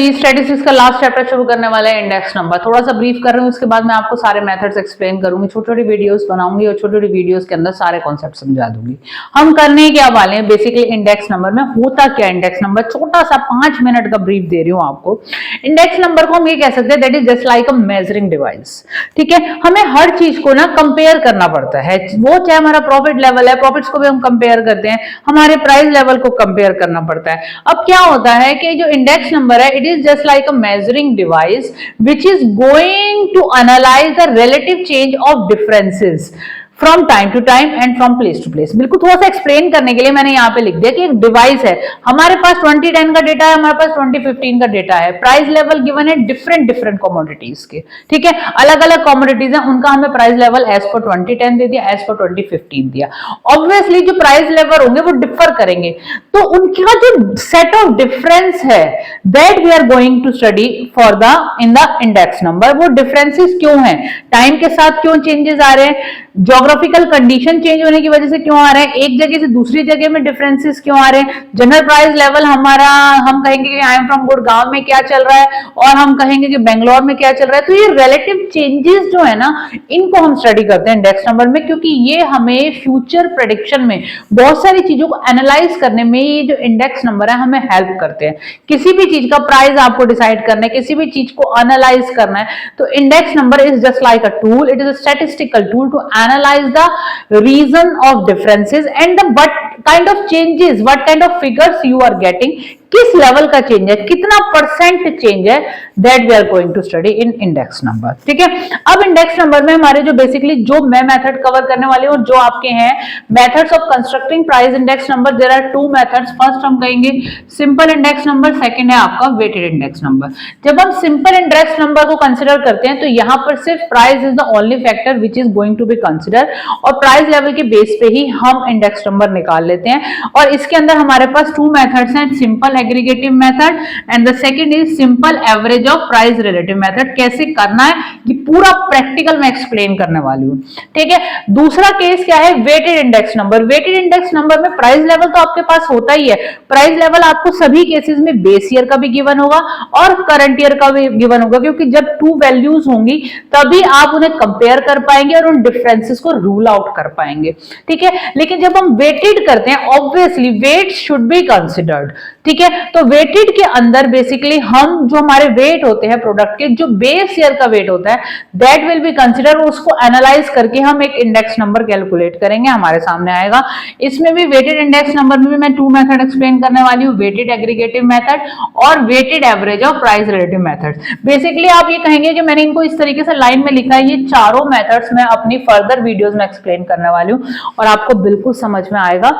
जी, statistics का last chapter शुरू करने वाला है, इंडेक्स नंबर। थोड़ा सा ब्रीफ कर रही हूँ, उसके बाद मैं आपको सारे मेथड्स एक्सप्लेन करूंगी, छोटी छोटी वीडियोस बनाऊंगी और छोटी छोटी वीडियोस के अंदर सारे कॉन्सेप्ट समझा दूंगी। हम करने क्या वाले हैं बेसिकली, इंडेक्स नंबर में होता क्या इंडेक्स नंबर, छोटा सा 5 मिनट का ब्रीफ दे रही हूँ आपको। इंडेक्स नंबर को हम ये कह सकते हैं that is just like a measuring device. ठीक है, हमें हर चीज को ना कंपेयर करना पड़ता है, वो चाहे हमारा प्रॉफिट लेवल है, प्रॉफिट्स को भी हम कंपेयर करते हैं, हमारे प्राइस लेवल को कंपेयर करना पड़ता है। अब क्या होता है कि जो इंडेक्स नंबर है, it is just like a measuring device which is going to analyse the relative change of differences from time to time and from place to place. बिल्कुल थोड़ा सा एक्सप्लेन करने के लिए मैंने यहाँ पे लिख दिया कि एक डिवाइस है, हमारे पास 2010 का डेटा है, हमारे पास 2015 का डेटा है, प्राइस लेवल गिवन है डिफरेंट डिफरेंट कमोडिटीज के। ठीक है, अलग अलग कमोडिटीज हैं, उनका हमें प्राइस लेवल एज पर 2010 दे दिया, एज पर 2015 दिया। ऑब्वियसली जो प्राइस लेवल होंगे वो डिफर करेंगे, तो उनका जो सेट ऑफ डिफरेंस है that we are going to study for the in the index number. वो डिफरेंसेस क्यों है, टाइम के साथ क्यों चेंजेस आ रहे हैं, ज्योग्राफिकल कंडीशन चेंज होने की वजह से क्यों आ रहे हैं, एक जगह से दूसरी जगह में डिफरेंसेस क्यों आ रहे हैं, जनरल प्राइस लेवल हमारा, हम कहेंगे कि आई एम फ्रॉम गुड़गांव में क्या चल रहा है और हम कहेंगे कि बेंगलोर में क्या चल रहा है। तो ये रिलेटिव चेंजेस जो है ना, इनको हम स्टडी करते हैं इंडेक्स नंबर में, क्योंकि ये हमें फ्यूचर प्रेडिक्शन में बहुत सारी चीजों को एनालाइज करने में ये जो इंडेक्स नंबर है हमें हेल्प करते हैं। किसी भी चीज का प्राइस आपको डिसाइड करना है, किसी भी चीज को एनालाइज करना है, तो index number is just like a tool, it is a statistical tool to analyze the reason of differences and the what kind of changes, what kind of figures you are getting, किस level का change है, कितना percent change है, that we are going to study in index number. ठीक है, अब index number में हमारे जो बेसिकली जो मैं मेथड कवर करने वाली हूँ, जो आपके हैं methods of constructing price index number, there are 2 methods. First हम कहेंगे सिंपल इंडेक्स नंबर, सेकंड है आपका वेटेड इंडेक्स नंबर। जब हम सिंपल इंडेक्स नंबर को कंसिडर करते हैं तो यहाँ पर सिर्फ price is the only factor which is going to be consider, और प्राइस लेवल के बेस पे ही हम इंडेक्स नंबर निकाल लेते हैं। और इसके अंदर हमारे पास 2 मेथड्स हैं, simple aggregative method and the second is simple average of price relative method. कैसे करना है ये पूरा प्रैक्टिकल में एक्सप्लेन करने वाली हूँ। ठीक है, दूसरा केस क्या है, weighted index number. Weighted index number में प्राइस लेवल तो आपके पास होता ही है, प्राइस लेवल आपको सभी केसेस में बेस ईयर का भी गिवन होगा और करंट ईयर का भी गिवन होगा, क्योंकि जब 2 वैल्यूज होंगी तभी आप उन्हें कंपेयर कर पाएंगे और उन डिफरेंसेस को रूल आउट कर पाएंगे। ठीक है, लेकिन जब हम वेटेड करते हैं obviously weight should be considered. ठीक है, तो वेटेड के अंदर बेसिकली हम जो हमारे वेट होते हैं प्रोडक्ट के, जो बेस ईयर का वेट होता है दैट विल बी कंसिडर, उसको एनालाइज करके हम एक इंडेक्स नंबर कैलकुलेट करेंगे, हमारे सामने आएगा। इसमें भी वेटेड इंडेक्स नंबर में भी मैं 2 मेथड एक्सप्लेन करने वाली हूँ, वेटेड एग्रीगेटिव मेथड और weighted average of price relative method. Basically आप ये कहेंगे कि मैंने इनको इस तरीके से लाइन में लिखा है, ये चारों मेथड्स मैं अपनी फर्दर वीडियोस में एक्सप्लेन करने वाली हूँ और आपको बिल्कुल समझ में आएगा।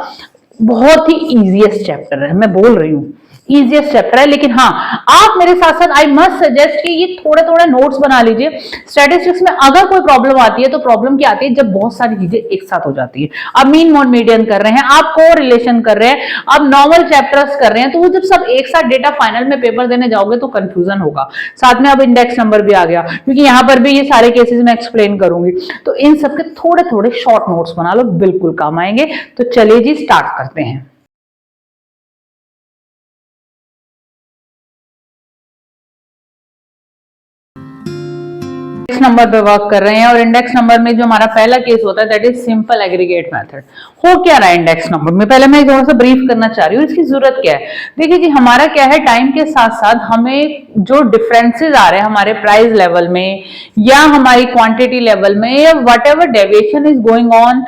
बहुत ही इजीएस्ट चैप्टर है, मैं बोल रही हूँ इजीएस्ट चैप्टर है, लेकिन हाँ आप मेरे साथ साथ आई मस्ट सजेस्ट कि ये थोड़े थोड़े नोट्स बना लीजिए। स्टैटिस्टिक्स में अगर कोई प्रॉब्लम आती है तो प्रॉब्लम क्या आती है, जब बहुत सारी चीजें एक साथ हो जाती है। आप मीन मोड मीडियन कर रहे हैं, आप कोरिलेशन कर रहे हैं, आप नॉर्मल चैप्टर्स कर रहे हैं, तो वो जब सब एक साथ डेटा फाइनल में पेपर देने जाओगे तो कंफ्यूजन होगा। साथ में अब इंडेक्स नंबर भी आ गया, क्योंकि यहाँ पर भी ये सारे केसेस में एक्सप्लेन करूंगी, तो इन सबके थोड़े थोड़े शॉर्ट नोट्स बना लो, बिल्कुल काम आएंगे। तो चलिए जी स्टार्ट करते हैं। इंडेक्स नंबर पे वर्क कर रहे हैं और इंडेक्स नंबर में जो हमारा पहला केस होता है that is simple aggregate method. हो क्या रहा है इंडेक्स नंबर में, पहले मैं थोड़ा सा ब्रीफ करना चाह रही हूँ, इसकी जरूरत क्या है। देखिए जी, हमारा क्या है, टाइम के साथ साथ हमें जो डिफरेंसेस आ रहे हैं हमारे प्राइस लेवल में या हमारी क्वांटिटी लेवल में, या whatever deviation is going on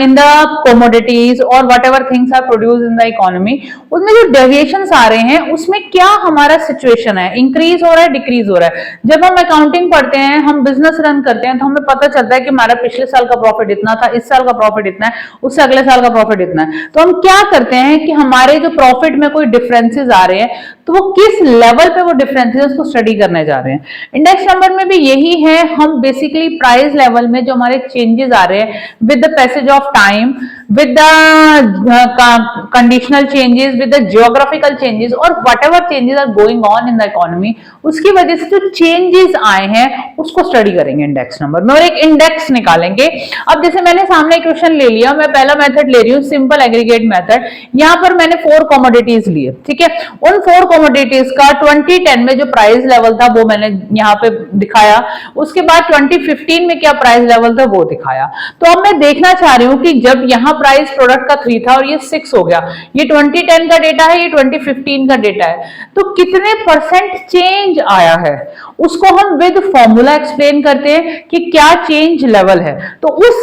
in the commodities और whatever things are produce in the economy, उसमें जो डेविएशंस आ रहे हैं उसमें क्या हमारा सिचुएशन है, इंक्रीज हो रहा है, डिक्रीज हो रहा है। जब हम अकाउंटिंग पढ़ते हैं, हम बिजनेस रन करते हैं, तो हमें पता चलता है कि हमारा पिछले साल का प्रॉफिट इतना था, इस साल का प्रॉफिट इतना है, उससे अगले साल का प्रॉफिट इतना है। तो हम क्या करते हैं कि हमारे जो प्रॉफिट में कोई डिफरेंसेस आ रहे हैं तो वो किस लेवल पे वो डिफरेंसेस उसको स्टडी करने जा रहे हैं। इंडेक्स नंबर में भी यही है, हम बेसिकली प्राइस लेवल में जो हमारे चेंजेस आ रहे हैं with the passage of time with the conditional changes, with the geographical changes और whatever changes are going on in the economy, उसकी वजह से जो changes आए हैं उसको स्टडी करेंगे इंडेक्स नंबर में और एक इंडेक्स निकालेंगे। अब जैसे मैंने सामने क्वेश्चन ले लिया, मैं पहला मेथड ले रही हूँ सिंपल एग्रीगेट मेथड। यहाँ पर मैंने 4 कमोडिटीज लिए, ठीक है। उन 4 कमोडिटीज का 2010 में जो प्राइस लेवल था वो मैंने यहाँ पे दिखाया, उसके बाद 2015 में क्या प्राइस लेवल था वो दिखाया। तो अब मैं देखना चाह रही हूँ कि जब यहाँ प्राइस प्रोडक्ट का 3 था और ये 6 हो गया, ये 2010 का डेटा है, ये 2015 का डेटा है, तो कितने परसेंट चेंज आया है उसको हम विद फॉर्मूला एक्सप्लेन करते हैं कि क्या चेंज लेवल है। तो उस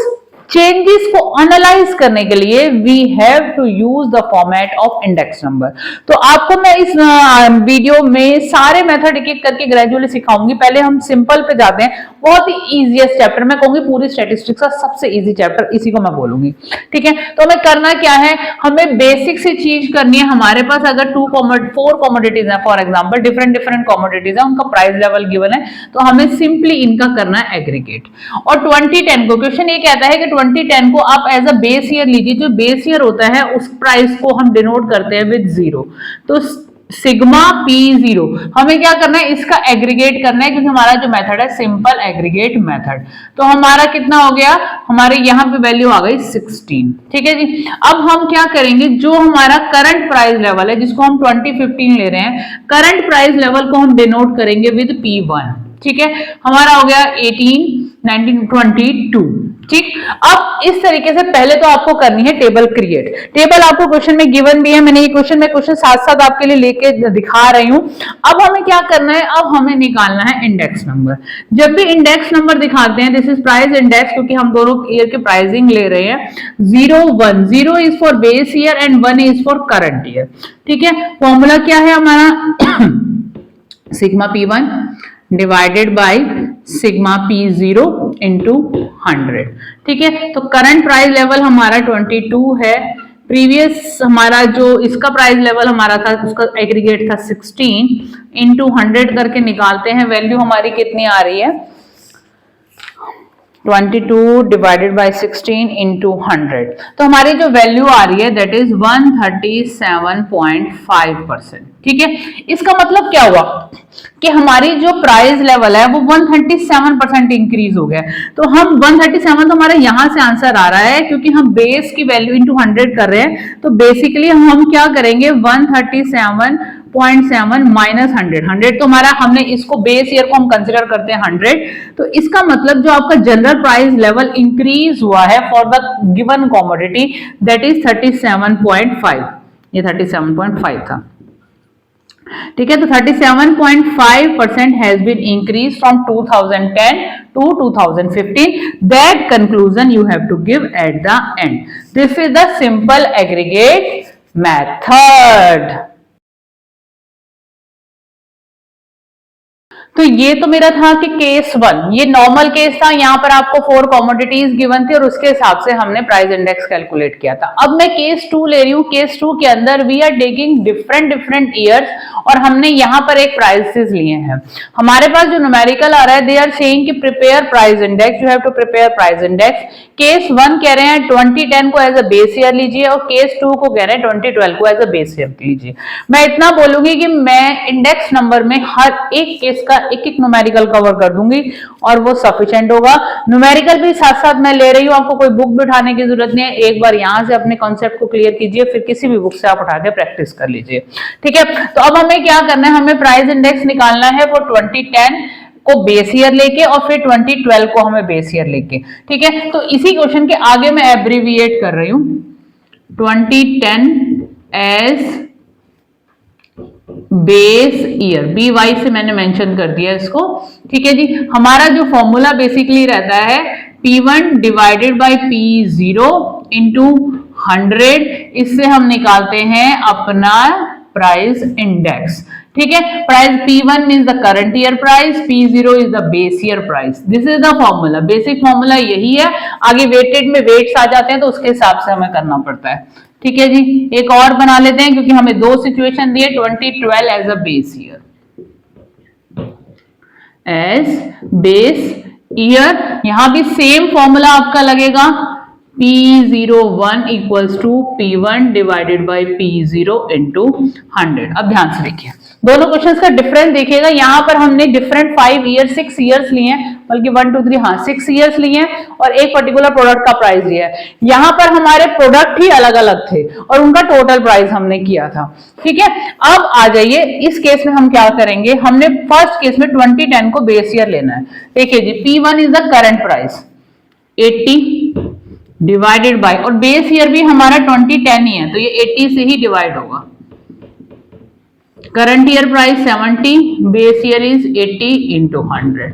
चेंजेस को एनालाइज करने के लिए we have to use the format of index number. तो आपको मैं इस वीडियो में सारे मेथड एक एक करके ग्रेजुअली सिखाऊंगी। पहले हम सिंपल पे जाते हैं, बहुत ही इजीएस्ट चैप्टर, मैं कहूंगी पूरी स्टैटिस्टिक्स का सबसे इजी चैप्टर इसी को मैं बोलूंगी, ठीक है। तो हमें करना क्या है, हमें बेसिक से चीज करनी है। हमारे पास अगर 4 कमोडिटीज है, फॉर एग्जाम्पल डिफरेंट कमोडिटीज है, उनका प्राइस लेवल गिवन है, तो हमें सिंपली इनका करना है एग्रीगेट। और 2010 को क्वेश्चन ये कहता है कि 2010 को आप एज अ बेस ईयर लीजिए। जो बेस ईयर होता है उस प्राइस को हम डिनोट करते हैं विद 0। तो सिग्मा P0 हमें क्या करना है, इसका एग्रीगेट करना है, क्योंकि हमारा जो मेथड है सिंपल एग्रीगेट मेथड। तो हमारा कितना हो गया, हमारे यहाँ पे वैल्यू आ गई 16, ठीक है जी। अब हम क्या करेंगे, जो हमारा करंट प्राइस लेवल है जिसको हम 2015 ले रहे हैं, करंट प्राइस लेवल को हम डिनोट करेंगे विद P1, ठीक है। हमारा हो गया 18, 19, 22, ठीक। अब इस तरीके से पहले तो आपको करनी है टेबल क्रिएट। टेबल आपको क्वेश्चन में गिवन भी है, मैंने ये क्वेश्चन साथ साथ आपके लिए लेके दिखा रही हूं। अब हमें क्या करना है, अब हमें निकालना है इंडेक्स नंबर। जब भी इंडेक्स नंबर दिखाते हैं, दिस इज प्राइस इंडेक्स, क्योंकि हम दोनों ईयर के प्राइसिंग ले रहे हैं। 0, 1, 0 is for base year and 1 is for current year, ठीक है। फॉर्मूला क्या है हमारा, sigma P1 divided by sigma P0 into 100, ठीक है। तो करंट प्राइस लेवल हमारा 22 है, प्रीवियस हमारा जो इसका प्राइस लेवल हमारा था उसका एग्रीगेट था 16, इंटू 100 करके निकालते हैं, वैल्यू हमारी कितनी आ रही है, 22 डिवाइडेड बाय 16 इंटू 100। तो हमारी जो वैल्यू आ रही है दैट इज 137.5%, ठीक है। इसका मतलब क्या हुआ कि हमारी जो प्राइस लेवल है वो 137% इंक्रीज हो गया। तो हम 137 तो हमारा यहां से आंसर आ रहा है, क्योंकि हम बेस की वैल्यू इंटू 100 कर रहे हैं। तो बेसिकली हम क्या करेंगे, 137.7 माइनस 100 तो हमारा, हमने इसको बेस ईयर को हम कंसिडर करते हैं 100। तो इसका मतलब जो आपका जनरल प्राइस लेवल इंक्रीज हुआ है for the given commodity that is 37.5, ये 37.5 था, ठीक है। तो 37.5% has been increase from 2010 to 2015. That conclusion you have to give at the end. This is the simple aggregate method. तो ये तो मेरा था कि केस 1, ये नॉर्मल केस था, यहाँ पर आपको 4 कमोडिटीज गिवन थी और उसके हिसाब से हमने प्राइस इंडेक्स कैलकुलेट किया था। अब मैं केस 2 ले रही हूँ। केस 2 के अंदर we are taking different years और हमने यहाँ पर एक प्राइसेस लिए हैं। हमारे पास जो न्यूमेरिकल आ रहा है, दे आर सेइंग कि prepare price index, you have to prepare price index. Case 1 कह रहे हैं 2010 को एज अ बेस ईयर लीजिए और केस 2 को कह रहे हैं 2012 को एज अ बेस ईयर लीजिए। मैं इतना बोलूंगी कि मैं इंडेक्स नंबर में हर एक केस का एक न्यूमेरिकल कवर कर दूंगी और वो सफिशिएंट होगा। न्यूमेरिकल भी साथ साथ मैं ले रही हूँ, आपको कोई बुक भी उठाने की जरूरत नहीं है। एक बार यहाँ से अपने कॉन्सेप्ट को क्लियर कीजिए, फिर किसी भी बुक से आप उठा के प्रैक्टिस कर लीजिए, ठीक है। तो अब हमें क्या करना है, हमें प्राइस इंडेक्स निकालना है फॉर 2010 को बेस ईयर लेके और फिर 2012 को हमें बेस ईयर लेके, ठीक है। तो इसी क्वेश्चन के आगे मैं एब्रीविएट कर रही हूं, 2010 एज बेस ईयर, BY से मैंने मेंशन कर दिया इसको, ठीक है जी। हमारा जो फॉर्मूला बेसिकली रहता है P1 divided by P0 into 100, इससे हम निकालते हैं अपना प्राइस इंडेक्स, ठीक है। Price P1 means the current year price, P0 is the base year price. This is the formula, basic formula यही है। आगे वेटेड में वेट्स आ जाते हैं तो उसके हिसाब से हमें करना पड़ता है, ठीक है जी। एक और बना लेते हैं क्योंकि हमें 2 सिचुएशन दिए, 2012 as a base year, as base year. यहां भी सेम फॉर्मूला आपका लगेगा P01 equals to P1 divided by P0 into 100। अब ध्यान से देखिए, दोनों क्वेश्चंस का डिफरेंस देखिएगा। यहाँ पर हमने डिफरेंट 5 ईयर 6 ईयर्स लिए हैं, बल्कि 1 2 3 हाँ 6 ईयर्स लिए हैं और एक पर्टिकुलर प्रोडक्ट का प्राइस दिया है। यहाँ पर हमारे प्रोडक्ट ही अलग अलग थे और उनका टोटल प्राइस हमने किया था। ठीक है, अब आ जाइए इस केस में हम क्या करेंगे। हमने फर्स्ट केस में 2010 को बेस ईयर लेना है। देखिए जी, P1 is the current price 80 divided by, और बेस ईयर भी हमारा 2010 ही है तो ये 80 से ही डिवाइड होगा। Current year price 70, base year is 80 into 100।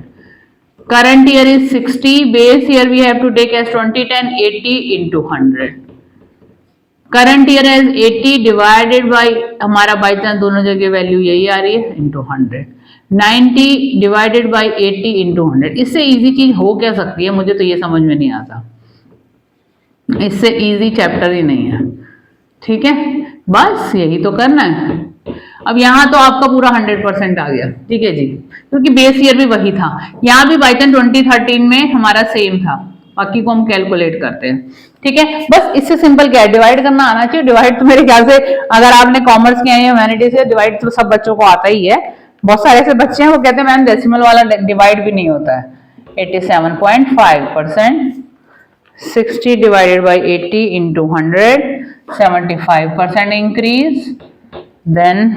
current year is 60, base year we have to take as 2010, 80 into 100। current year is 80 divided by, हमारा by chance दोनों जगह वैल्यू यही आ रही है, into 100। 90 divided by 80 into 100। इससे easy चीज हो क्या सकती है, मुझे तो ये समझ में नहीं आता। इससे इजी चैप्टर ही नहीं है। ठीक है, बस यही तो करना है। अब यहाँ तो आपका पूरा 100% आ गया। ठीक है जी, क्योंकि बेस ईयर भी वही था। यहाँ भी बाई चांस 2013 में हमारा सेम था, बाकी को हम कैलकुलेट करते हैं। ठीक है, बस इससे सिंपल क्या है, डिवाइड करना आना चाहिए। डिवाइड तो मेरे ख्याल से अगर आपने कॉमर्स किया है या ह्यूमैनिटीज से, डिवाइड तो सब बच्चों को आता ही है। बहुत सारे ऐसे बच्चे हैं वो कहते हैं मैम डेसिमल वाला डिवाइड भी नहीं होता है। 87.5%, 60 divided by 80 into 100, 75% increase, then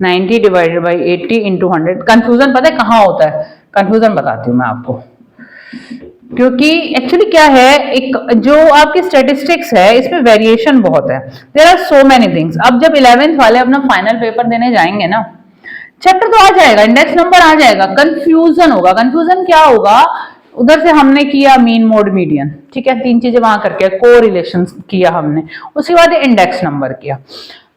90 divided by 80 into 100। Confusion पता है कहाँ होता है? कंफ्यूजन बताती हूँ मैं आपको, क्योंकि एक्चुअली क्या है, एक जो आपकी स्टैटिस्टिक्स है इसमें वेरिएशन बहुत है। There are so many things. अब जब 11th वाले अपना फाइनल पेपर देने जाएंगे ना, चैप्टर तो आ जाएगा, इंडेक्स नंबर आ जाएगा, कंफ्यूजन होगा। कंफ्यूजन क्या होगा, उधर से हमने किया मीन मोड मीडियन, ठीक है, 3 चीजें वहां करके कोरिलेशन किया हमने, उसके बाद इंडेक्स नंबर किया,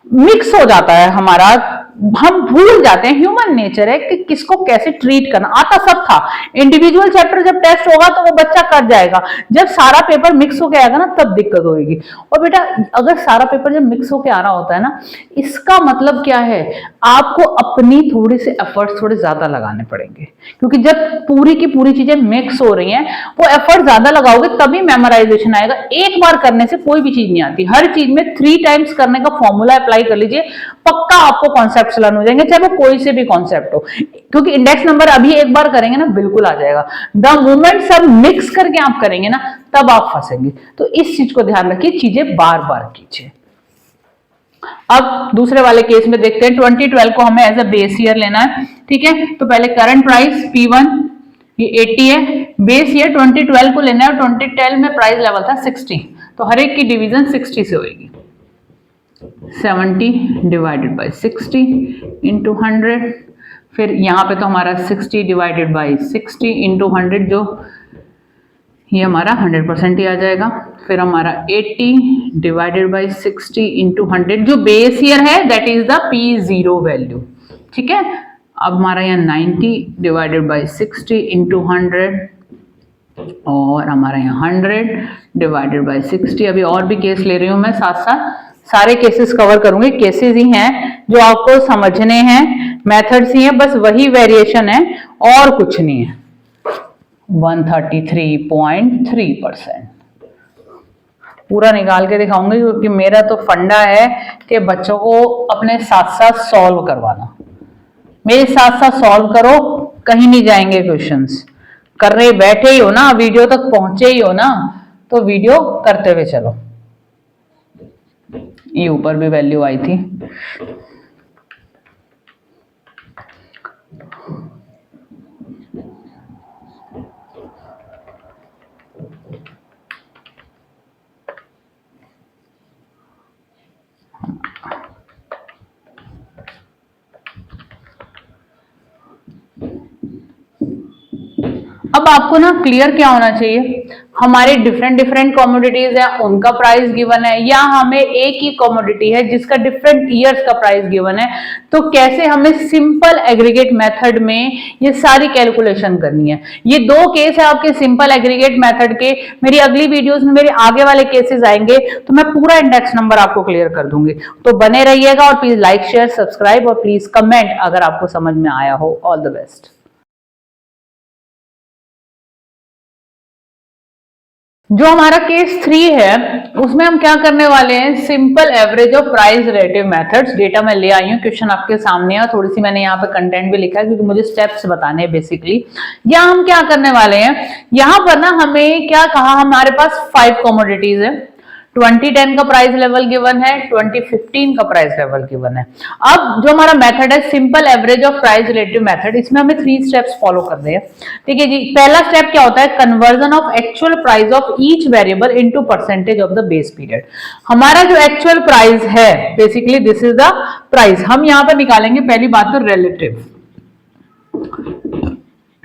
मिक्स हो जाता है हमारा, हम भूल जाते हैं। ह्यूमन नेचर है कि किसको कैसे ट्रीट करना। आता सब था, इंडिविजुअल चैप्टर जब टेस्ट होगा तो वो बच्चा कर जाएगा, जब सारा पेपर मिक्स होके आएगा ना तब दिक्कत होगी। और बेटा अगर सारा पेपर जब मिक्स होके आ रहा होता है ना, इसका मतलब क्या है, आपको अपनी थोड़ी से एफर्ट्स थोड़े ज्यादा लगाने पड़ेंगे, क्योंकि जब पूरी की पूरी चीजें मिक्स हो रही हैं, वो एफर्ट ज्यादा लगाओगे तभी मेमोराइजेशन आएगा। एक बार करने से कोई भी चीज नहीं आती, हर चीज में 3 टाइम्स करने का फॉर्मूला अप्लाई कर लीजिए, पक्का आपको कॉन्सेप्ट लर्न हो जाएंगे, चाहे वो कोई से भी कॉन्सेप्ट हो। क्योंकि इंडेक्स नंबर अभी एक बार करेंगे ना बिल्कुल आ जाएगा, द मोमेंट सब मिक्स करके आप करेंगे ना तब आप फंसेंगे। तो इस चीज को ध्यान रखिए, चीजें बार बार कीजिए। अब दूसरे वाले केस में देखते हैं, 2012 को हमें एज अ बेस ईयर लेना है। ठीक है, तो पहले करंट प्राइस P1 ये 80 है, बेस ईयर 2012 को लेना है, और 2010 में प्राइस लेवल था 60, तो हर एक की डिवीजन 60 से होगी। 70 डिवाइडेड बाई 60 इंटू 100, फिर यहाँ पे तो हमारा 60 डिवाइडेड बाई 60 इंटू 100, जो ये हमारा 100% ही आ जाएगा। फिर हमारा 80 डिवाइडेड बाई 60 इंटू 100, जो बेस ईयर है that is the P0 value. ठीक है, अब हमारा यहाँ 90 डिवाइडेड बाई 60 इंटू 100, और हमारा यहाँ 100 डिवाइडेड बाई 60। अभी और भी केस ले रही हूँ मैं, साथ साथ सारे केसेस कवर करूंगी। केसेस ही हैं जो आपको समझने हैं, मेथड्स ही हैं, बस वही वेरिएशन है और कुछ नहीं है। 133.3% पूरा निकाल के दिखाऊंगी, क्योंकि मेरा तो फंडा है कि बच्चों को अपने साथ साथ सॉल्व करवाना। मेरे साथ साथ सॉल्व करो, कहीं नहीं जाएंगे क्वेश्चंस। कर रहे बैठे ही हो ना, वीडियो तक पहुंचे ही हो ना, तो वीडियो करते हुए चलो। ये ऊपर भी वैल्यू आई थी। अब आपको ना क्लियर क्या होना चाहिए, हमारे डिफरेंट डिफरेंट कमोडिटीज है, उनका प्राइस गिवन है, या हमें एक ही कमोडिटी है जिसका डिफरेंट ईयर्स का प्राइस गिवन है, तो कैसे हमें सिंपल एग्रीगेट मेथड में ये सारी कैलकुलेशन करनी है। ये 2 केस है आपके सिंपल एग्रीगेट मेथड के। मेरी अगली वीडियोस में मेरे आगे वाले केसेस आएंगे तो मैं पूरा इंडेक्स नंबर आपको क्लियर कर दूंगी। तो बने रहिएगा, और प्लीज लाइक शेयर सब्सक्राइब, और प्लीज कमेंट अगर आपको समझ में आया हो। All the best. जो हमारा केस 3 है उसमें हम क्या करने वाले हैं, simple average of price relative methods. Data मैं ले आई हूँ, क्वेश्चन आपके सामने है, थोड़ी सी मैंने यहाँ पे कंटेंट भी लिखा है क्योंकि मुझे स्टेप्स बताने हैं बेसिकली। यहाँ हम क्या करने वाले हैं, यहाँ पर ना हमें क्या कहा, हमारे पास 5 कमोडिटीज है, 2010 का प्राइस लेवल गिवन है, 2015 का प्राइस लेवल गिवन है। अब जो हमारा मेथड है simple average of price relative method, इसमें हमें 3 स्टेप्स फॉलो करने हैं। ठीक है जी। पहला स्टेप क्या होता है, conversion of actual price of each variable into percentage of the base period. हमारा जो एक्चुअल प्राइस है basically this is the price, हम यहां पर निकालेंगे पहली बात तो रिलेटिव।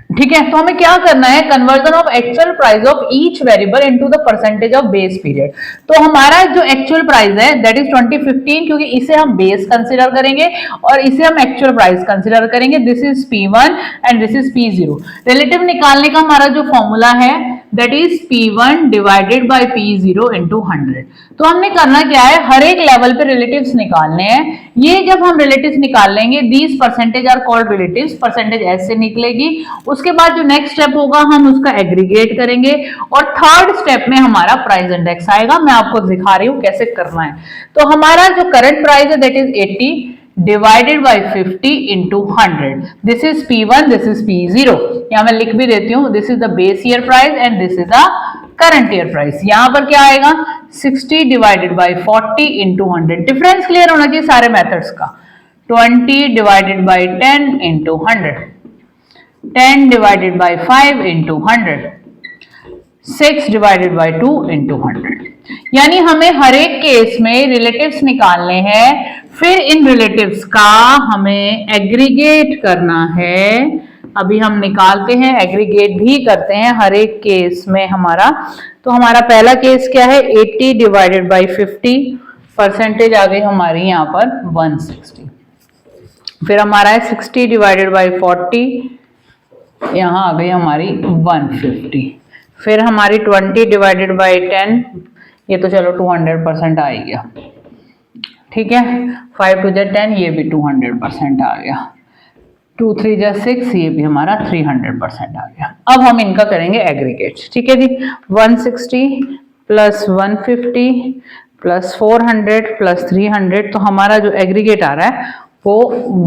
ठीक है, तो हमें क्या करना है, conversion of actual price of each variable into the percentage of base period. तो हमारा जो एक्चुअल प्राइस है दैट इज 2015, क्योंकि इसे हम बेस कंसीडर करेंगे और इसे हम एक्चुअल प्राइस कंसीडर करेंगे। This is P1 and this is P0। Relative निकालने का हमारा जो फॉर्मूला है that is P1 divided by P0 into 100। तो हमने करना क्या है, हर एक लेवल पे रिलेटिव्स निकालने हैं। ये जब हम रिलेटिव्स निकाल लेंगे, these percentage are called relatives, percentage ऐसे निकलेगी। उसके बाद जो नेक्स्ट स्टेप होगा हम उसका एग्रीगेट करेंगे और थर्ड स्टेप में हमारा प्राइस इंडेक्स आएगा। मैं आपको दिखा रही हूं कैसे करना है। तो हमारा जो करंट प्राइस है that is 80 divided by 50 into 100। This is P1, this is P0। यहां मैं लिख भी देती हूं, this is the base year price and this is the current year price. यहां पर क्या आएगा, 60 divided by 40 into 100। Difference clear होना चाहिए सारे मेथड्स का। 20 divided by 10 into 100, 10 divided by 5 into 100, 6 divided by 2 into 100। यानी हमें हर एक केस में रिलेटिव्स निकालने हैं, फिर इन रिलेटिव्स का हमें एग्रीगेट करना है। अभी हम निकालते हैं, एग्रीगेट भी करते हैं हर एक केस में हमारा। तो हमारा पहला केस क्या है, 80 डिवाइडेड बाय 50, परसेंटेज आ गई हमारी यहाँ पर 160। फिर हमारा है 60 डिवाइडेड बाय 40, यहाँ आ गई हमारी 150। फिर हमारी 20 डिवाइडेड बाय 10, ये तो चलो 200% आ ही गया। ठीक है, 5 2 10, ये भी 200% आ गया। 2 3 6, ये भी हमारा 300% आ गया। अब हम इनका करेंगे एग्रीगेट। ठीक है जी, 160 प्लस 150 प्लस 400 प्लस 300, तो हमारा जो एग्रीगेट आ रहा है वो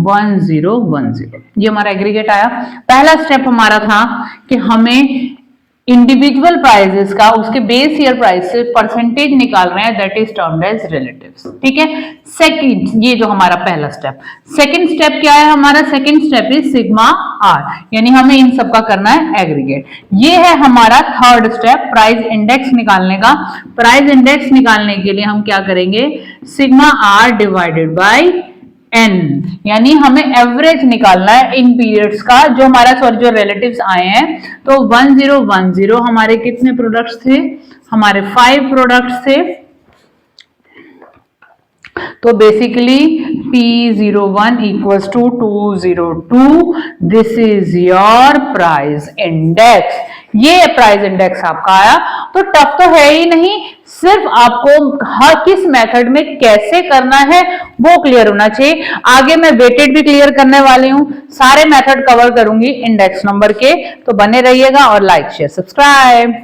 1010। ये हमारा एग्रीगेट आया। पहला स्टेप हमारा था कि हमें इंडिविजुअल प्राइसेस का उसके बेस ईयर प्राइस से परसेंटेज निकाल रहे हैं, that is termed as relatives. ठीक है, सेकंड, ये जो हमारा पहला स्टेप। सेकंड स्टेप क्या है हमारा, second step is sigma R, यानी हमें इन सब का करना है एग्रीगेट। ये है हमारा थर्ड स्टेप, प्राइस इंडेक्स निकालने का। प्राइस इंडेक्स निकालने के लिए हम क्या करेंगे, sigma R divided by n, यानी हमें एवरेज निकालना है इन पीरियड्स का, जो हमारा सॉरी जो रिलेटिव्स आए हैं। तो 1010 हमारे कितने प्रोडक्ट्स थे, हमारे 5 प्रोडक्ट्स थे। तो basically P01 equals to 202, this is your price index. ये प्राइस इंडेक्स आपका आया। तो टफ तो है ही नहीं, सिर्फ आपको हर किस मेथड में कैसे करना है वो क्लियर होना चाहिए। आगे मैं वेटेड भी क्लियर करने वाली हूं, सारे मेथड कवर करूंगी इंडेक्स नंबर के। तो बने रहिएगा और लाइक शेयर सब्सक्राइब।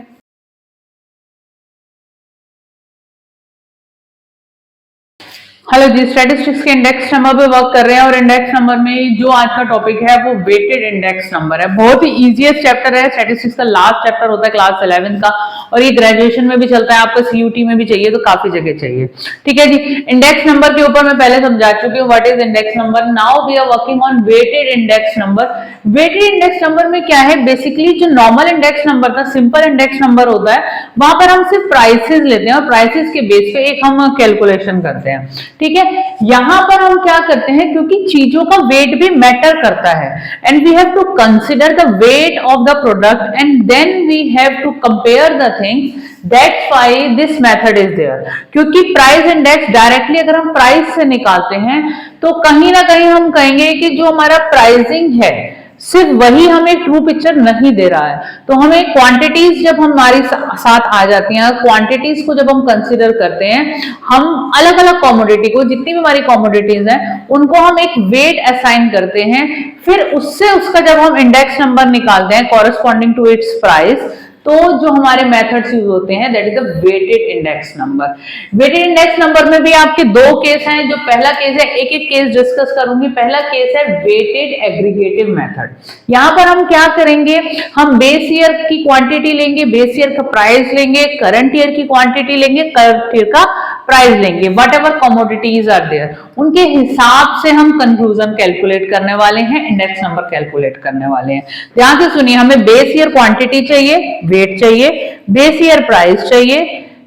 हेलो जी, स्टैटिस्टिक्स के इंडेक्स नंबर पे वर्क कर रहे हैं और इंडेक्स नंबर में जो आज का टॉपिक है वो वेटेड इंडेक्स नंबर है। बहुत ही इजीएस्ट चैप्टर है, स्टैटिस्टिक्स का लास्ट चैप्टर होता है क्लास 11 का, और ये ग्रेजुएशन में भी चलता है, आपको सीयूटी में भी चाहिए, तो काफी जगह चाहिए। ठीक है जी, इंडेक्स नंबर के ऊपर मैं पहले समझा चुकी हूँ what is index number. Now we are working on weighted index number. Weighted index number में क्या है, बेसिकली जो नॉर्मल इंडेक्स नंबर था, सिंपल इंडेक्स नंबर होता है, वहां पर हम सिर्फ प्राइसेस लेते हैं और प्राइसेस के बेस पे एक हम कैलकुलेशन करते हैं। ठीक है, यहां पर हम क्या करते हैं, क्योंकि चीजों का वेट भी मैटर करता है, and we have to consider the weight of the product and then we have to compare the things, that's why this method is there. क्योंकि प्राइस इंडेक्स डायरेक्टली अगर हम प्राइस से निकालते हैं तो कहीं ना कहीं हम कहेंगे कि जो हमारा प्राइसिंग है सिर्फ वही हमें ट्रू पिक्चर नहीं दे रहा है। तो हमें क्वांटिटीज जब हमारी साथ आ जाती हैं, क्वांटिटीज को जब हम कंसीडर करते हैं, हम अलग अलग कमोडिटी को, जितनी भी हमारी कमोडिटीज हैं उनको हम एक वेट असाइन करते हैं, फिर उससे उसका जब हम इंडेक्स नंबर निकालते हैं कॉरेस्पॉन्डिंग टू इट्स प्राइस, तो जो हमारे मेथड्स यूज होते हैं that is the weighted index number. Weighted index number में भी आपके दो केस हैं। जो पहला केस है, एक एक केस डिस्कस करूंगी। पहला केस है वेटेड एग्रीगेटिव मेथड। यहाँ पर हम क्या करेंगे, हम बेस ईयर की क्वांटिटी लेंगे, बेस ईयर का प्राइस लेंगे, करंट ईयर की क्वांटिटी लेंगे, करंट ईयर का प्राइस लेंगे, whatever commodities are there, उनके हिसाब से हम कंक्लूजन कैलकुलेट करने वाले हैं, इंडेक्स नंबर कैलकुलेट करने वाले हैं। ध्यान से सुनिए, हमें बेस ईयर क्वांटिटी चाहिए, वेट चाहिए, बेस ईयर प्राइस चाहिए,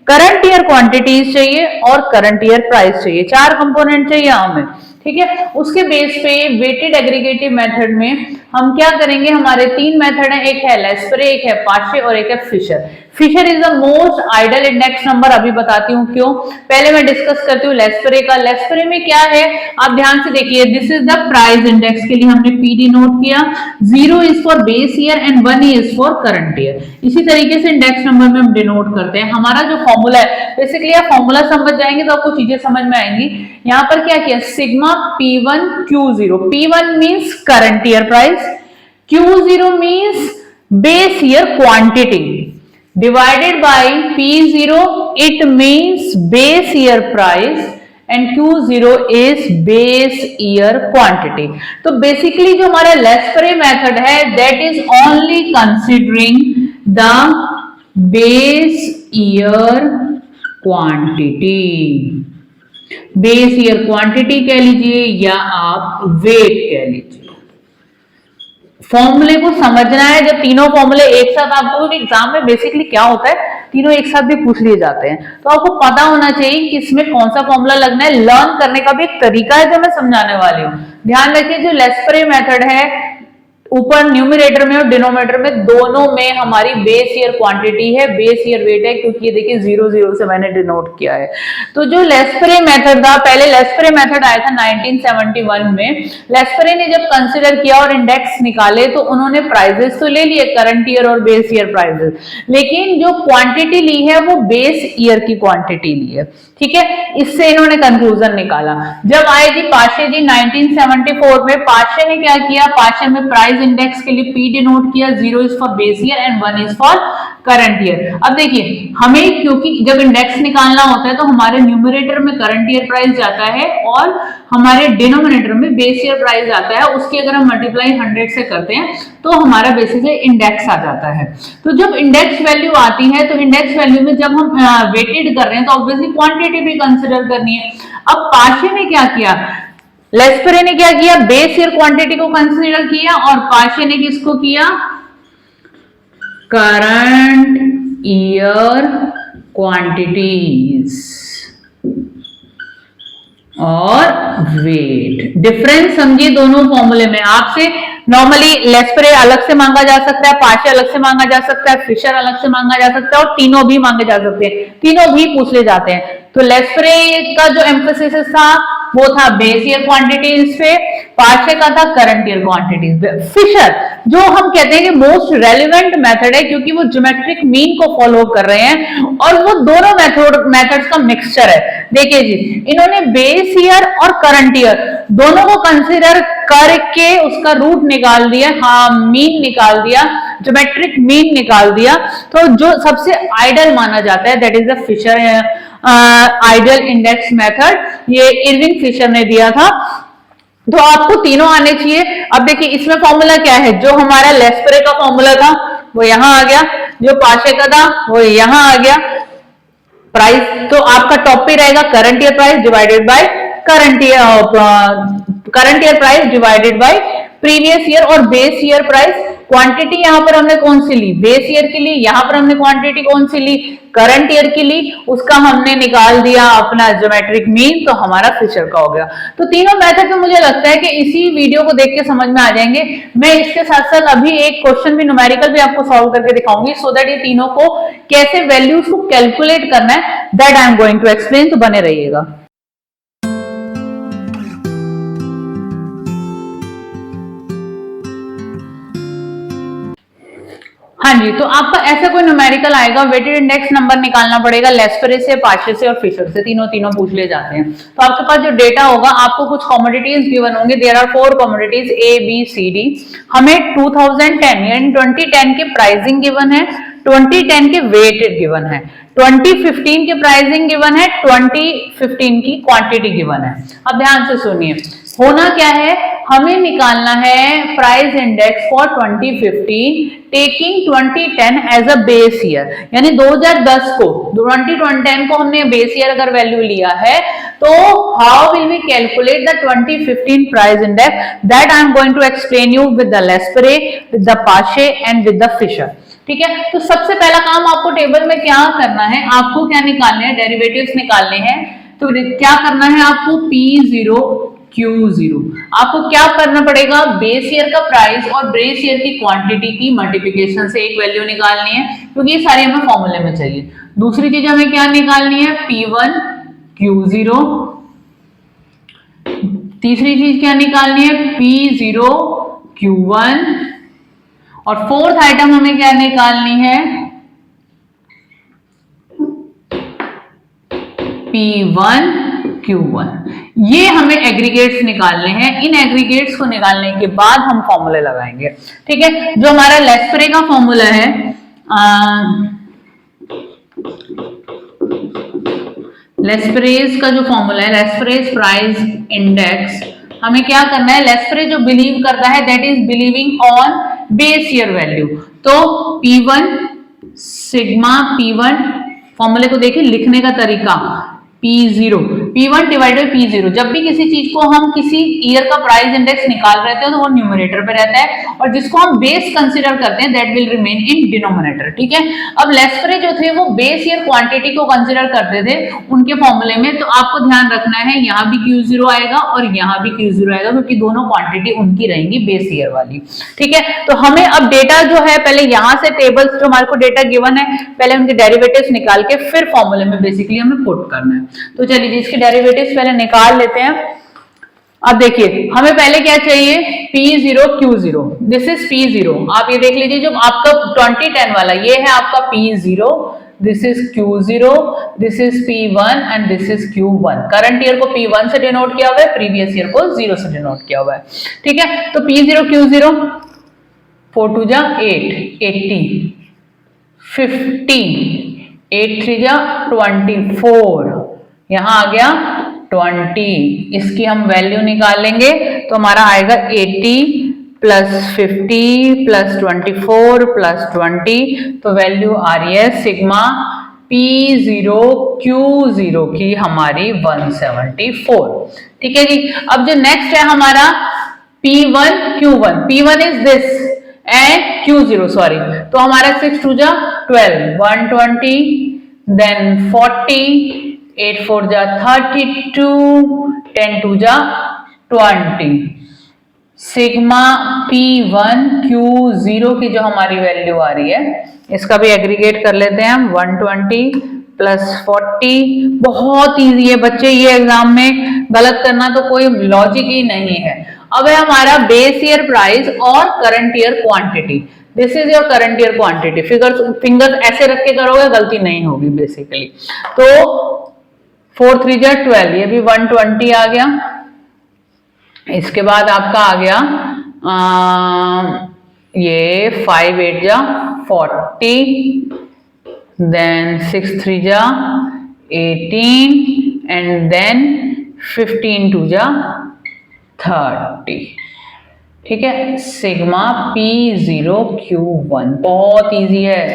करंट ईयर क्वांटिटीज चाहिए और करंट ईयर प्राइस चाहिए। चार कंपोनेंट चाहिए हमें, ठीक है। उसके बेस पे वेटेड एग्रीगेटिव मेथड में हम क्या करेंगे, हमारे तीन मेथड है, एक है लेस्परे, एक है पाशे और एक है Fisher. Fisher is the most ideal index number. अभी बताती हूँ क्यों, पहले मैं डिस्कस करती हूँ लेस्परे का। लेस्परे में क्या है, आप ध्यान से देखिए, this is the price index, के लिए हमने पीडी नोट किया, 0 is for base year and 1 is for current year. इसी तरीके से इंडेक्स नंबर में हम डिनोट करते हैं। हमारा जो फॉर्मूला है, बेसिकली आप फॉर्मूला समझ जाएंगे तो आपको चीजें समझ में आएंगी। यहाँ पर क्या किया, sigma P1 Q0, P1 means current year price, Q0 means base year quantity, divided by P0, it means base year price and Q0 is base year quantity। तो बेसिकली जो हमारा लेस्परे मेथड है that is only considering the base year quantity, base year quantity कह लीजिए या आप wait कह लीजिए। फॉर्मूले को समझना है, जब तीनों फॉर्मूले एक साथ आपको एग्जाम में बेसिकली क्या होता है, तीनों एक साथ भी पूछ लिए जाते हैं, तो आपको पता होना चाहिए कि इसमें कौन सा फॉर्मूला लगना है। लर्न करने का भी एक तरीका है जो मैं समझाने वाली हूँ। ध्यान रखिए, जो लेस्परे मेथड है, ऊपर न्यूमरेटर में और डिनोमिनेटर में दोनों में हमारी बेस ईयर क्वांटिटी है, बेस ईयर वेट है, क्योंकि ये देखिए 0 0 से मैंने डिनोट किया है। तो जो लेस्परे मेथड था, पहले लेस्परे मेथड आया था 1971 में। लेस्परे ने जब कंसिडर किया और इंडेक्स निकाले तो उन्होंने प्राइजेस तो ले लिए, करंट ईयर और बेस ईयर प्राइजेस, लेकिन जो क्वांटिटी ली है वो बेस ईयर की क्वांटिटी ली है, ठीक है। इससे इन्होंने कंक्लूजन निकाला। जब आए जी पाशे जी 1974 में, पाशे ने क्या किया, पाशे में प्राइस इंडेक्स के लिए P डिनोट किया, 0 is for base year and 1 is for current year. अब देखिए, हमें क्योंकि जब इंडेक्स निकालना होता है तो हमारे न्यूमरेटर में करंट ईयर प्राइस जाता है और हमारे डिनोमिनेटर में बेस ईयर प्राइस आता है। उसकी अगर हम मल्टीप्लाई 100 से करते हैं तो हमारा बेसिकली इंडेक्स आ जाता है। तो जब इंडेक्स वैल्यू आती है तो इंडेक्स वैल्यू में जब हम वेटेड कर रहे हैं तो ऑब्वियसली क्वांटिटी भी कंसिडर करनी है। अब पाशे ने क्या किया, लेस्परे ने क्या किया, बेस ईयर क्वांटिटी को कंसिडर किया और पाशे ने किसको किया, करंट ईयर क्वांटिटीज और वेट। डिफरेंस समझिए दोनों फॉर्मूले में। आपसे नॉर्मली लेस्परे अलग से मांगा जा सकता है, पाशे अलग से मांगा जा सकता है, फिशर अलग से मांगा जा सकता है और तीनों भी मांगे जा सकते हैं, तीनों भी पूछ ले जाते हैं। तो लेस्परे का जो एम्फेसिस था वो था बेस ईयर क्वांटिटीज पे, पाशे का था करंट ईयर क्वांटिटीज पे। फिशर जो हम कहते हैं कि मोस्ट रेलिवेंट मेथड है क्योंकि वो ज्योमेट्रिक मीन को फॉलो कर रहे हैं और वो दोनों मेथड्स का मिक्सचर है। देखिए जी, इन्होंने बेस ईयर और करंट ईयर दोनों को कंसिडर करके उसका रूट निकाल दिया, हाँ मीन निकाल दिया, ज्योमेट्रिक मीन निकाल दिया। तो जो सबसे आइडल माना जाता है that is the Fisher ideal index method, ये इरविंग फिशर ने दिया था। तो आपको तीनों आने चाहिए। अब देखिए इसमें फॉर्मूला क्या है, जो हमारा लेस्परे का फॉर्मूला था वो यहां आ गया, जो पाशे का था वो यहां आ गया। प्राइस तो आपका टॉप पे रहेगा current year price divided by current year price divided by previous year और बेस ईयर प्राइस। क्वांटिटी यहां पर हमने कौन सी ली, बेस ईयर की ली, यहां पर हमने क्वांटिटी कौन सी ली, करंट ईयर की ली, उसका हमने निकाल दिया अपना ज्योमेट्रिक मीन, तो हमारा फिशर का हो गया। तो तीनों मेथड में मुझे लगता है कि इसी वीडियो को देख के समझ में आ जाएंगे। मैं इसके साथ साथ अभी एक क्वेश्चन भी न्यूमेरिकल भी आपको सॉल्व करके दिखाऊंगी सो दैट ये तीनों को कैसे वैल्यूज को कैलकुलेट करना है that I am going to explain. तो बने रहिएगा। हाँ जी, तो आपका ऐसा कोई न्यूमेरिकल आएगा, वेटेड इंडेक्स नंबर निकालना पड़ेगा लेस्परे से, पाशे से और फिशर से, तीनों पूछ ले जाते हैं। तो आपके पास जो डेटा होगा, आपको कुछ कमोडिटीज गिवन होंगे, there are 4 commodities A B C D। हमें 2010 यानी 2010 की प्राइसिंग गिवन है, 2010 के वेटेड गिवन है, 2015 के प्राइसिंग गिवन है, 2015 की क्वांटिटी गिवन है। अब ध्यान से सुनिए, होना क्या है, हमें निकालना है price index for 2015 taking 2010 as a base year, यानी 2010 को 2010 को हमने बेस ईयर अगर वैल्यू लिया है तो how will we calculate the 2015 price index, that I am going to explain you with the Laspeyres, with the Paasche and with the Fisher. ठीक है, तो सबसे पहला काम आपको टेबल में क्या करना है, आपको क्या निकालने हैं, डेरिवेटिव्स निकालने हैं। तो क्या करना है आपको, P0 Q0, आपको क्या करना पड़ेगा, बेस ईयर का प्राइस और बेस ईयर की क्वांटिटी की मल्टीप्लिकेशन से एक वैल्यू निकालनी है, क्योंकि ये सारी हमें फॉर्मूले में चाहिए। दूसरी चीज हमें क्या निकालनी है, P1 Q0, तीसरी चीज क्या निकालनी है, P0 Q1, और फोर्थ आइटम हमें क्या निकालनी है, P1 Q1। ये हमें एग्रीगेट्स निकालने हैं, इन एग्रीगेट्स को निकालने के बाद हम फॉर्मूले लगाएंगे। ठीक है, जो हमारा लेस्परे का फॉर्मूला है, लेस्परेज का जो फॉर्मूला है, लेस्परेज प्राइस इंडेक्स, हमें क्या करना है, लेस्परे जो बिलीव करता है that is believing on base year value, तो P1 सिग्मा P1, फॉर्मूले को देखिए लिखने का तरीका, P0 P1 divided by P0, जब भी किसी चीज को हम किसी ईयर का प्राइस इंडेक्स निकाल रहे थे तो वो न्यूमरेटर पे रहता है, और जिसको हम बेस कंसीडर करते हैं that will remain in denominator. ठीक है, अब लेस्परे जो थे वो बेस ईयर क्वांटिटी को कंसीडर करते थे उनके फॉर्मूले में, तो आपको ध्यान रखना है यहाँ भी Q0 आएगा और यहाँ भी Q0 आएगा, क्योंकि दोनों क्वांटिटी उनकी रहेंगी बेस ईयर वाली। ठीक है, तो हमें अब डेटा जो है, पहले यहाँ से टेबल्स जो हमारे को डेटा गिवन है, पहले उनके डेरिवेटिव्स निकाल के फिर फॉर्मूले में बेसिकली हमें पुट करना है। तो चलिए इसके डेरिवेटिव्स पहले निकाल लेते हैं। अब देखिए हमें पहले क्या चाहिए, P0 Q0, this is P0, आप ये देख लीजिए जो आपका 2010 वाला ये है आपका P0, this is Q0, this is P1 and this is Q1। Current year को P1 से डिनोट किया हुआ है, प्रीवियस ईयर को 0 से डिनोट किया हुआ है। ठीक है, तो P0 Q0, 4 2 जा 8, 80, 50, 8 3 जा 24, यहां आ गया 20, इसकी हम वैल्यू निकालेंगे तो हमारा आएगा 80 प्लस 50 प्लस 24 प्लस 20, तो वैल्यू आ रही है सिग्मा P0 Q0 की हमारी 174। ठीक है जी, अब जो नेक्स्ट है हमारा P1 Q1, P1 is this and Q0 sorry, तो हमारा 6 2 जा 12, 120, देन 40, 8 4 जा 32, 10 2 जा 20, सिग्मा P1 Q0 की जो हमारी वैल्यू आ रही है, इसका भी एग्रीगेट कर लेते हैं हम, 120 प्लस 40, बहुत इजी है बच्चे, ये एग्जाम में गलत करना तो कोई लॉजिक ही नहीं है। अब है हमारा बेस ईयर प्राइस और current year quantity, this is your current year quantity, fingers ऐसे रख के करोगे गलती नहीं होगी बेसिकली। तो 4 3 जा 12, ये भी 120 आ गया, इसके बाद आपका आ गया ये 5 8 जा 40, देन 6 3 जा 18 एंड देन 15 2 जा 30। ठीक है, सिग्मा P0 Q1, बहुत इजी है,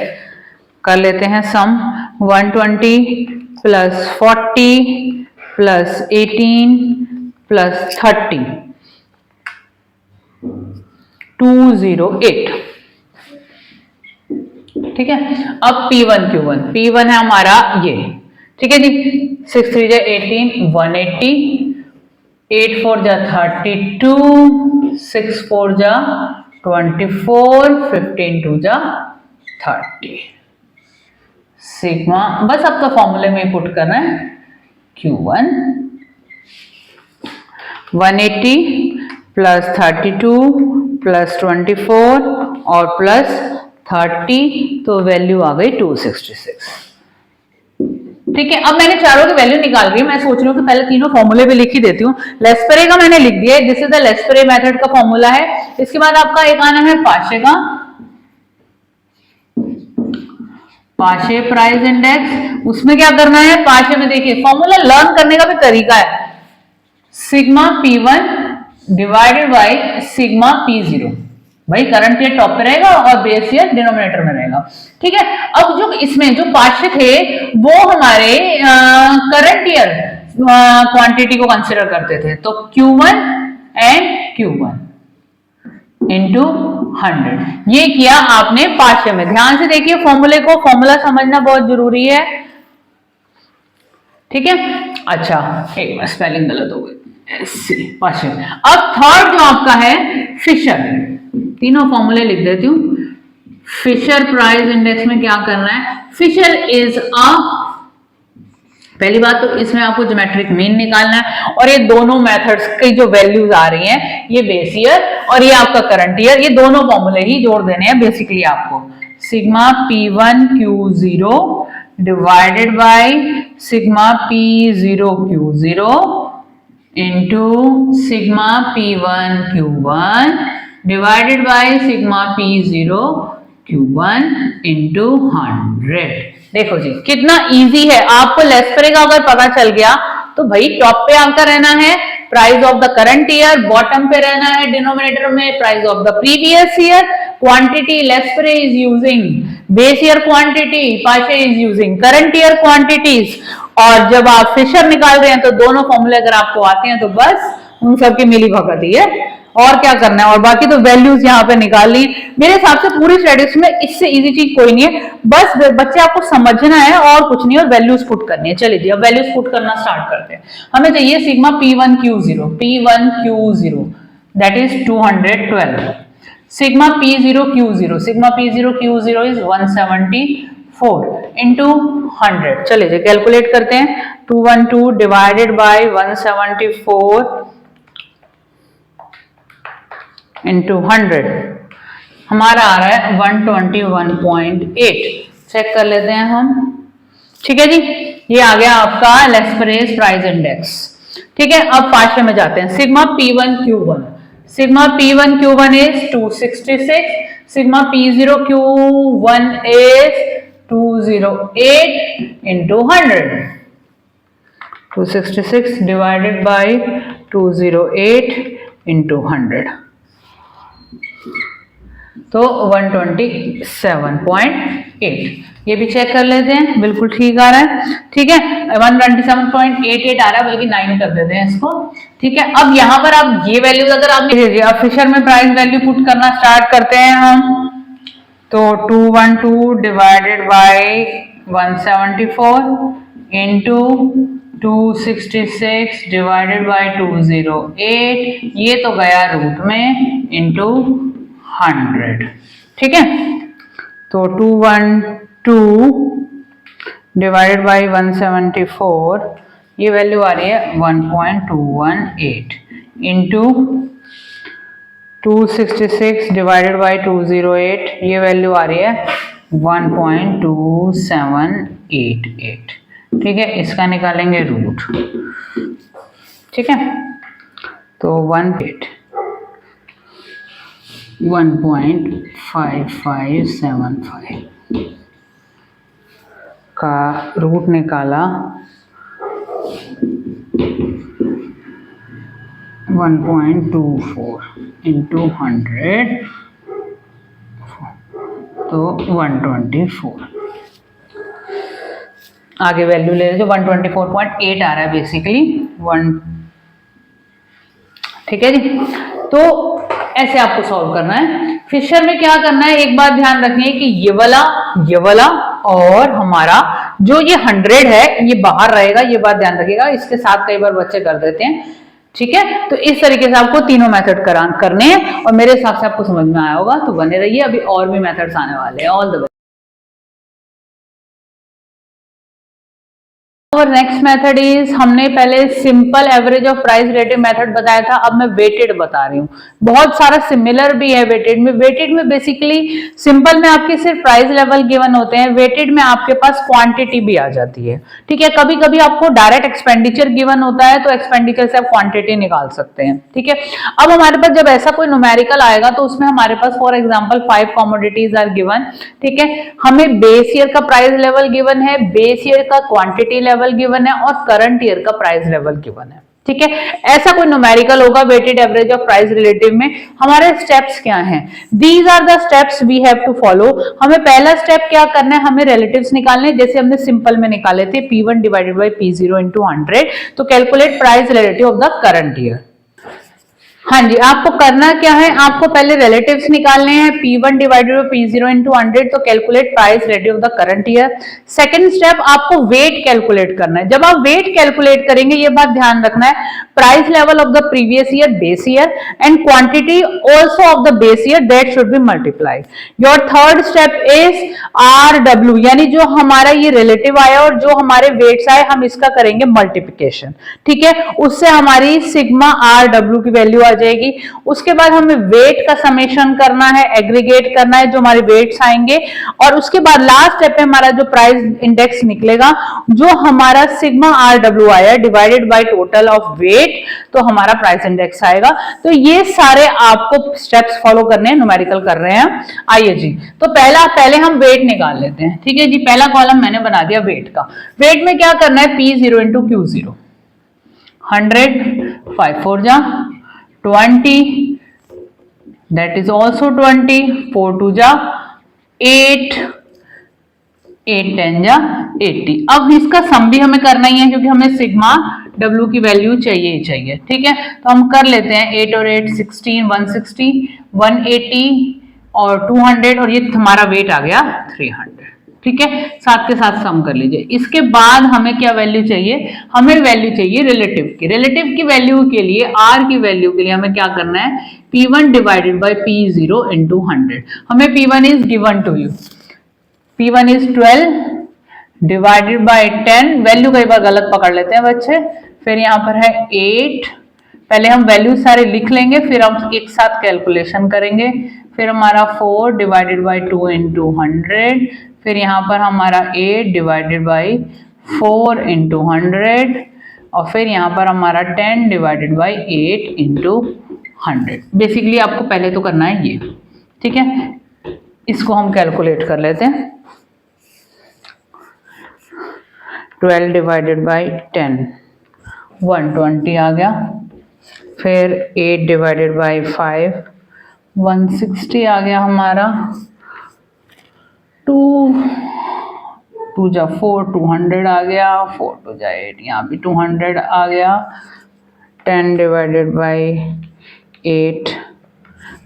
कर लेते हैं सम, 120 प्लस 40 प्लस 18 प्लस 30, 208। ठीक है, अब P1 Q1, P1 है हमारा ये, ठीक है जी, 6 3 जा 18, 180, 8 4 जा 32, 6 4 जा 24, 15 2 जा 30, सिग्मा, बस अब तो फॉर्मूले में पुट करना है, Q1 180 प्लस 32 प्लस 24 और प्लस 30, तो वैल्यू आ गई 266। ठीक है, अब मैंने चारों की वैल्यू निकाल रही हूँ, मैं सोच रही हूँ कि पहले तीनों फॉर्मूले भी लिख ही देती हूँ। लेस्परे का मैंने लिख दिया है, दिस इज द लेस्परे मेथड का फॉर्मूला है। इसके बाद आपका एक आना है पाशे का, पाशे प्राइस इंडेक्स, उसमें क्या करना है, पाशे में देखिए फॉर्मूला लर्न करने का भी तरीका है, sigma P1 divided by sigma P0। भाई करंट ईयर टॉप पे रहेगा और बेस ईयर डिनोमिनेटर में रहेगा, ठीक है। अब जो इसमें जो पाशे थे वो हमारे करंट ईयर क्वांटिटी को कंसिडर करते थे, तो Q1 एंड Q1 इंटू 100, ये किया आपने पाशे में। ध्यान से देखिए फॉर्मूले को, फॉर्मूला समझना बहुत जरूरी है, ठीक है। अच्छा एक बार स्पेलिंग गलत हो गई, पाशे। अब थर्ड जो आपका है फिशर, तीनों फॉर्मूले लिख देती हूँ। फिशर प्राइस इंडेक्स में क्या करना है, फिशर इज अ, पहली बात तो इसमें आपको ज्योमेट्रिक मीन निकालना है, और ये दोनों मेथड्स की जो वैल्यूज आ रही हैं, ये बेस ईयर और ये आपका करंट ईयर, ये दोनों फॉर्मूले ही जोड़ देने हैं बेसिकली आपको। Sigma P1 Q0 divided by sigma P0 Q0 into sigma P1 Q1 divided by sigma P0 Q1 into 100। देखो जी कितना इजी है, आपको लेस्परे का अगर पता चल गया तो भाई टॉप पे आपका रहना है price of the current year, bottom पे रहना है डिनोमिनेटर में price of the previous year. Quantity Laspeyres is using base year quantity, Paasche is using current year quantities, और जब आप फिशर निकाल रहे हैं तो दोनों फॉर्मूले अगर आपको आते हैं तो बस उन सबकी मिली भगत ही है, और क्या करना है। और बाकी तो वैल्यूज यहाँ पे निकाल ली। मेरे हिसाब से पूरी स्टैटिस्टिक्स में इससे इजी चीज कोई नहीं है, बस बच्चे आपको समझना है और कुछ नहीं, और वैल्यूज पुट करनी है। चलिए जी अब वैल्यूज पुट करना स्टार्ट करते हैं। हमें चाहिए sigma P1 Q0 that is 212, sigma P0 Q0 is 174 into 100। चलिए जी कैलकुलेट करते हैं, 212 डिवाइडेड बाय 174 इंटू 100 हमारा आ रहा है 121.8। चेक कर लेते हैं हम, ठीक है जी, ये आ गया आपका लेस्परेस प्राइस इंडेक्स, ठीक है। अब पाशे में जाते हैं, sigma P1 Q1 is 266, sigma P0 Q1 is 208 into 100, 266 divided by 208 into 100, तो 127.8। ये भी चेक कर लेते हैं, बिल्कुल ठीक आ रहा है, ठीक है। 127.88 आ रहा है, बल्कि 9 कर देते हैं इसको, ठीक है। अब यहाँ पर आप ये वैल्यूज अगर आप लीजिए, अब फिशर में प्राइस वैल्यू पुट करना स्टार्ट करते हैं हम, तो 212 divided by 174 into 266 divided by 208, ये तो गया रूट में, इंटू 100, ठीक है। तो 212 डिवाइडेड बाय 174, ये वैल्यू आ रही है 1.218 इंटू 266 डिवाइडेड बाय 208, ये वैल्यू आ रही है 1.2788, ठीक है। इसका निकालेंगे रूट, ठीक है। तो 1.5575 का रूट निकाला 1.24 इंटू 100, तो 124। आगे वैल्यू ले लीजिए, 124.8 आ रहा है बेसिकली 1, ठीक है जी। तो ऐसे आपको सॉल्व करना है। फिशर में क्या करना है, एक बात ध्यान रखनी है कि ये वाला और हमारा जो ये 100 है ये बाहर रहेगा, ये बात ध्यान रखिएगा। इसके साथ कई बार बच्चे कर देते हैं, ठीक है। तो इस तरीके से आपको तीनों मेथड करने हैं, और मेरे हिसाब से आपको समझ में आया होगा, तो बने रहिए, अभी और भी मेथड्स आने वाले हैं। All the best. और नेक्स्ट मेथड इज, हमने पहले simple average of price relative method बताया था, अब मैं वेटेड बता रही हूँ। बहुत सारा सिमिलर भी है वेटेड में। वेटेड में बेसिकली सिंपल में आपके सिर्फ प्राइस लेवल गिवन होते हैं, वेटेड में आपके पास क्वांटिटी भी आ जाती है। ठीक है, कभी कभी आपको डायरेक्ट एक्सपेंडिचर गिवन होता है तो एक्सपेंडिचर से आप क्वांटिटी निकाल सकते हैं। ठीक है, अब हमारे पास जब ऐसा कोई न्यूमेरिकल आएगा तो उसमें हमारे पास for example 5 commodities are given. ठीक है, हमें बेस ईयर का प्राइस लेवल गिवन है, बेस ईयर का क्वांटिटी लेवल गिवन है और करंट ईयर का प्राइस लेवल गिवन है। ठीक है, ऐसा कोई न्यूमेरिकल होगा weighted average of price relative में। हमारे स्टेप्स क्या हैं? These are the steps we have to follow. हमें पहला स्टेप क्या करना है, हमें रिलेटिव्स निकालने, जैसे हमने सिंपल में निकाले थे P1 divided by P0 into 100। तो calculate price relative of the current year. हाँ जी, आपको करना क्या है, आपको पहले रिलेटिव्स निकालने हैं P1 divided by P0 into 100। तो calculate price relative of the current year. Second step, आपको वेट कैलकुलेट करना है। जब आप वेट कैलकुलेट करेंगे, ये बात ध्यान रखना है, price level of the previous year base year and quantity also of the base year, that should be multiplied. Your third step is RW, यानी जो हमारा ये रिलेटिव आया और जो हमारे वेट्स आए, हम इसका करेंगे मल्टीप्लिकेशन। ठीक है, उससे हमारी सिग्मा RW की वैल्यू आ जाएगी। उसके बाद हमें वेट का समेशन करना है, एग्रीगेट करना है जो हमारे वेट्स आएंगे, और उसके बाद लास्ट स्टेप में हमारा जो प्राइस इंडेक्स निकलेगा, जो हमारा सिग्मा RW आया divided by total of weight, तो हमारा प्राइस इंडेक्स आएगा। तो ये सारे आपको स्टेप्स फॉलो करने हैं, न्यूमेरिकल कर रहे हैं। आइए जी, तो पहले हम वेट निकाल लेते हैं। ठीक है जी, पहला कॉलम मैंने बना दिया वेट का। वेट में क्या करना है, P0 इंटू Q0, 100, 5 4 जा 20, that is also 20, 4 2 जा 8, 8 10 जा 80। अब इसका सम भी हमें करना ही है क्योंकि हमें सिग्मा W की वैल्यू चाहिए ही चाहिए। ठीक है, तो हम कर लेते हैं 8 और 8 16, 160, 180 और 200, और ये हमारा वेट आ गया 300। ठीक है, साथ के साथ सम कर लीजिए। इसके बाद हमें क्या वैल्यू चाहिए, हमें वैल्यू चाहिए रिलेटिव की। रिलेटिव की वैल्यू के लिए, R की वैल्यू के लिए हमें क्या करना है, P1 divided by P0 into 100। हमें P1 is given to you, P1 is 12 divided by 10, value कई बार गलत पकड़ लेते हैं बच्चे। फिर यहाँ पर है 8, पहले हम वैल्यू सारे लिख लेंगे, फिर हम एक साथ कैलकुलेशन करेंगे। फिर हमारा 4 डिवाइडेड बाई 2 इंटू 100, फिर यहाँ पर हमारा 8 डिवाइडेड बाई 4 इंटू 100, और फिर यहाँ पर हमारा 10 डिवाइडेड बाई 8 इंटू 100। बेसिकली आपको पहले तो करना है ये। ठीक है, इसको हम कैलकुलेट कर लेते हैं। 12 डिवाइडेड बाई 10, 120 आ गया। फिर 8 डिवाइडेड बाई 5, 160 आ गया हमारा। 2 जा 4, 200 आ गया। 4 2 जा 8, यहाँ भी 200 आ गया। 10 डिवाइडेड बाई 8,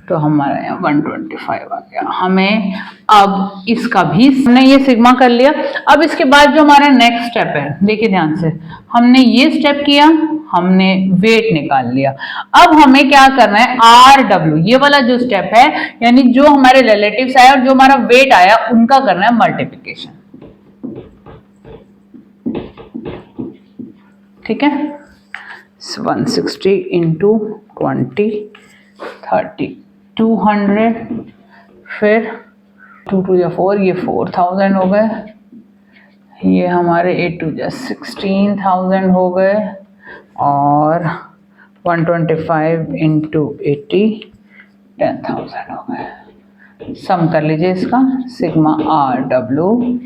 तो हमारा यहाँ 125 आ गया। हमें अब इसका भी, हमने ये सिग्मा कर लिया। अब इसके बाद जो हमारा नेक्स्ट स्टेप है, देखिए ध्यान से, हमने ये स्टेप किया, हमने वेट निकाल लिया। अब हमें क्या करना है, RW, ये वाला जो स्टेप है, यानी जो हमारे रिलेटिव्स आया और जो हमारा वेट आया, उनका करना है मल्टीप्लिकेशन। ठीक है, 160 इंटू 20, 30, 200, फिर 2 2 या 4, ये 4000 हो गए। ये हमारे 8 2 जा 16,000 हो गए, और 125 इंटू 80, 10,000 हो गए। सम कर लीजिए इसका, सिग्मा RW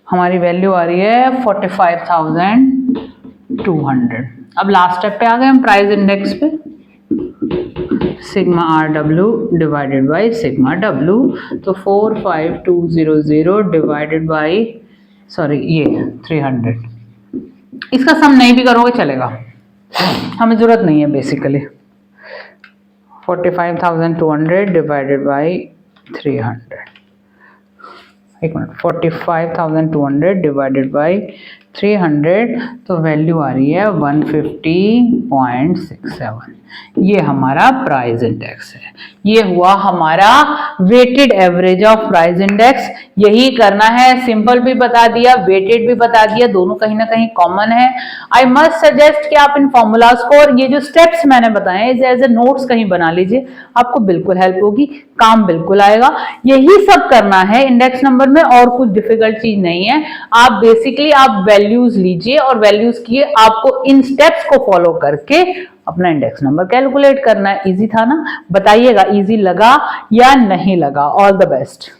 हमारी वैल्यू आ रही है 45,200। अब लास्ट स्टेप पे आ गए हम, प्राइस इंडेक्स पे। Sigma RW divided by sigma W, तो 45200 डिवाइडेड बाई, सॉरी ये 300। इसका सम नहीं भी करोगे चलेगा, हमें जरूरत नहीं है बेसिकली। 45,200 डिवाइडेड बाई 300, एक मिनट, 45,200 डिवाइडेड बाई 300, तो वैल्यू आ रही है 150.67। ये हमारा प्राइस इंडेक्स है। ये हुआ हमारा weighted average of price index. यही करना है, सिंपल भी बता दिया, वेटेड भी बता दिया, दोनों कहीं ना कहीं कॉमन है। आई मस्ट सजेस्ट कि आप इन फॉर्मूलाज को और ये जो स्टेप्स मैंने बताए एज ए नोट्स कहीं बना लीजिए, आपको बिल्कुल हेल्प होगी, काम बिल्कुल आएगा। यही सब करना है इंडेक्स नंबर में, और कुछ डिफिकल्ट चीज नहीं है। आप बेसिकली आप वैल्यूज लीजिए और वैल्यूज की आपको इन स्टेप्स को फॉलो करके अपना इंडेक्स नंबर कैलकुलेट करना है। इजी था ना? बताइएगा इजी लगा या नहीं लगा। All the best.